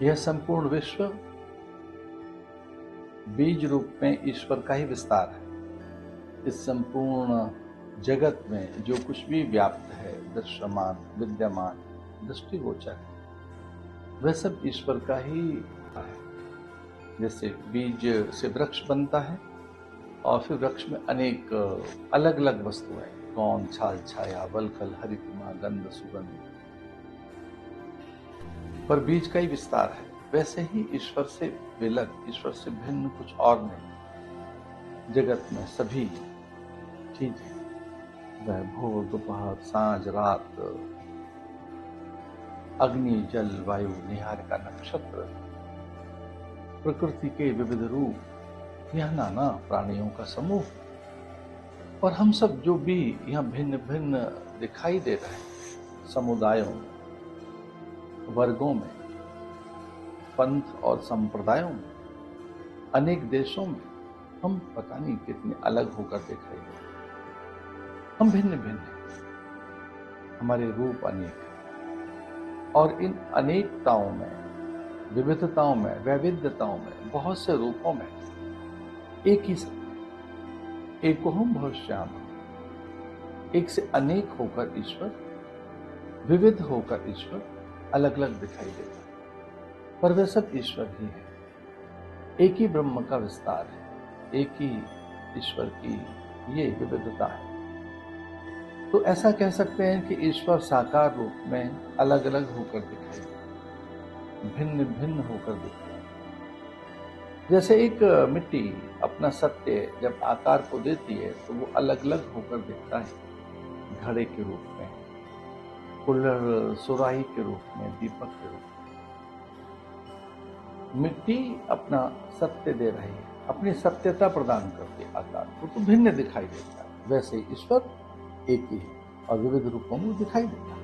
यह संपूर्ण विश्व बीज रूप में ईश्वर का ही विस्तार है। इस संपूर्ण जगत में जो कुछ भी व्याप्त है, दृश्यमान, विद्यमान, दृष्टिगोचर है, वह सब ईश्वर का ही है। जैसे बीज से वृक्ष बनता है और फिर वृक्ष में अनेक अलग अलग वस्तुएं, कौन, छाल, छाया, वलकल, हरितिमा, गंध, सुगंध, पर बीज का ही विस्तार है। वैसे ही ईश्वर से विलग, ईश्वर से भिन्न कुछ और नहीं। जगत में सभी चीजें, वह भोर, दोपहर, सांझ, रात, अग्नि, जल, वायु, निहारिका, नक्षत्र, प्रकृति के विविध रूप, यह नाना प्राणियों का समूह, और हम सब जो भी यहाँ भिन्न भिन्न दिखाई दे रहे हैं, समुदायों में, वर्गों में, पंथ और संप्रदायों में, अनेक देशों में, हम पता नहीं कितने अलग होकर दिखाई दे रहे हैं। हम भिन्न भिन्न हैं, हमारे रूप अनेक हैं, और इन अनेकताओं में, विविधताओं में, वैविध्यताओं में, बहुत से रूपों में एक ही सत्य, एकोहम भविष्याम, एक से अनेक होकर ईश्वर, विविध होकर ईश्वर अलग अलग दिखाई देता है, पर वे सब ईश्वर ही है। एक ही ब्रह्म का विस्तार है, एक ही ईश्वर की ये विविधता है। तो ऐसा कह सकते हैं कि ईश्वर साकार रूप में अलग अलग होकर दिखाई देता है, भिन्न भिन्न होकर दिखाई देता है। जैसे एक मिट्टी अपना सत्य जब आकार को देती है तो वो अलग अलग होकर दिखता है, घड़े के रूप में, कुल्हड़, सुराही के रूप में, दीपक के रूप में। मिट्टी अपना सत्य दे रही है, अपनी सत्यता प्रदान करके आकार को तो भिन्न दिखाई देता है। वैसे ईश्वर एक ही है और विविध रूपों में दिखाई देता है।